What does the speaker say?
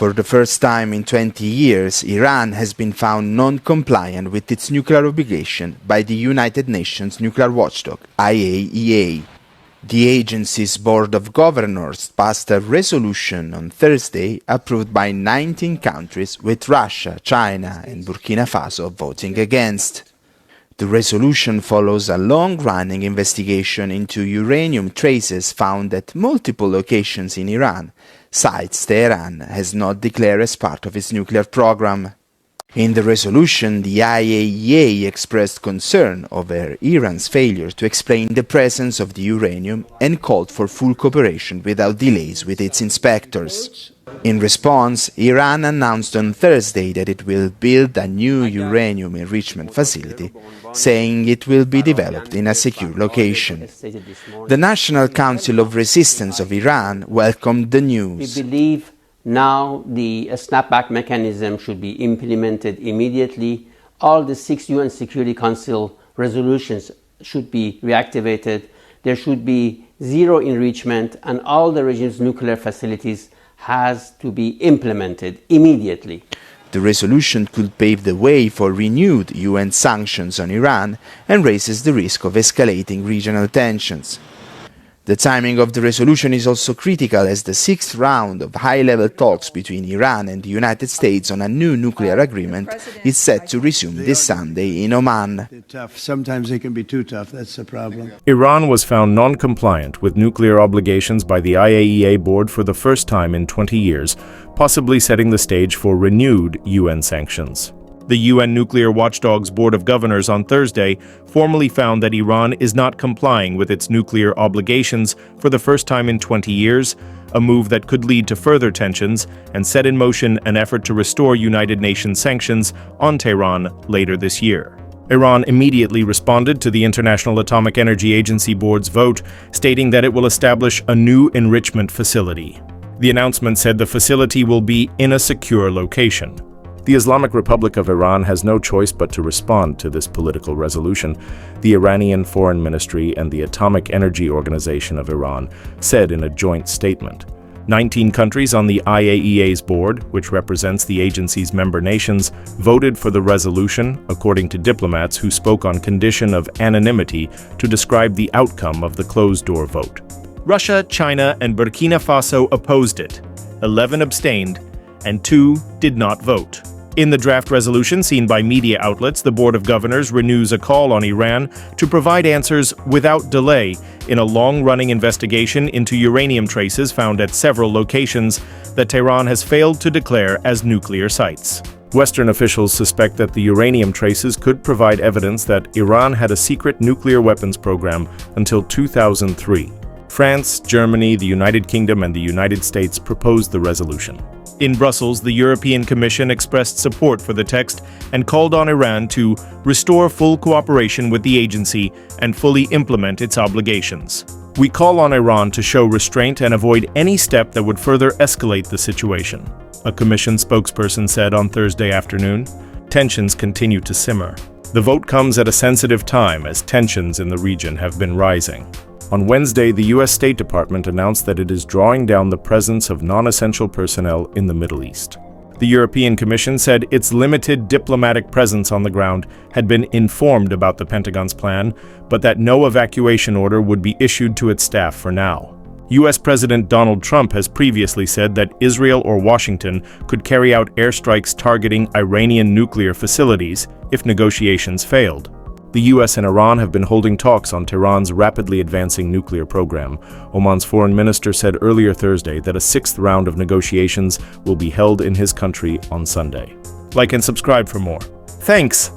For the first time in 20 years, Iran has been found non-compliant with its nuclear obligation by the United Nations nuclear watchdog, IAEA. The agency's Board of Governors passed a resolution on Thursday approved by 19 countries, with Russia, China and Burkina Faso voting against. The resolution follows a long-running investigation into uranium traces found at multiple locations in Iran, sites Tehran has not declared as part of its nuclear program. In the resolution, the IAEA expressed concern over Iran's failure to explain the presence of the uranium and called for full cooperation without delays with its inspectors. In response, Iran announced on Thursday that it will build a new uranium enrichment facility, saying it will be developed in a secure location. The National Council of Resistance of Iran welcomed the news. We believe now the snapback mechanism should be implemented immediately. All the 6 UN Security Council resolutions should be reactivated. There should be zero enrichment, and all the regime's nuclear facilities has to be implemented immediately. The resolution could pave the way for renewed UN sanctions on Iran and raises the risk of escalating regional tensions. The timing of the resolution is also critical, as the 6th round of high-level talks between Iran and the United States on a new nuclear agreement is set to resume this Sunday in Oman. Sometimes they can be too tough, that's the problem. Iran was found non-compliant with nuclear obligations by the IAEA board for the first time in 20 years, possibly setting the stage for renewed UN sanctions. The UN Nuclear Watchdog's Board of Governors on Thursday formally found that Iran is not complying with its nuclear obligations for the first time in 20 years, a move that could lead to further tensions and set in motion an effort to restore United Nations sanctions on Tehran later this year. Iran immediately responded to the International Atomic Energy Agency Board's vote, stating that it will establish a new enrichment facility. The announcement said the facility will be in a secure location. The Islamic Republic of Iran has no choice but to respond to this political resolution, the Iranian Foreign Ministry and the Atomic Energy Organization of Iran said in a joint statement. 19 countries on the IAEA's board, which represents the agency's member nations, voted for the resolution, according to diplomats who spoke on condition of anonymity to describe the outcome of the closed-door vote. Russia, China, and Burkina Faso opposed it, 11 abstained, and 2 did not vote. In the draft resolution seen by media outlets, the Board of Governors renews a call on Iran to provide answers without delay in a long-running investigation into uranium traces found at several locations that Tehran has failed to declare as nuclear sites. Western officials suspect that the uranium traces could provide evidence that Iran had a secret nuclear weapons program until 2003. France, Germany, the United Kingdom, and the United States proposed the resolution. In Brussels, the European Commission expressed support for the text and called on Iran to restore full cooperation with the agency and fully implement its obligations. We call on Iran to show restraint and avoid any step that would further escalate the situation, a Commission spokesperson said on Thursday afternoon. Tensions continue to simmer. The vote comes at a sensitive time as tensions in the region have been rising. On Wednesday, the U.S. State Department announced that it is drawing down the presence of non-essential personnel in the Middle East. The European Commission said its limited diplomatic presence on the ground had been informed about the Pentagon's plan, but that no evacuation order would be issued to its staff for now. U.S. President Donald Trump has previously said that Israel or Washington could carry out airstrikes targeting Iranian nuclear facilities if negotiations failed. The U.S. and Iran have been holding talks on Tehran's rapidly advancing nuclear program. Oman's foreign minister said earlier Thursday that a 6th round of negotiations will be held in his country on Sunday. Like and subscribe for more. Thanks!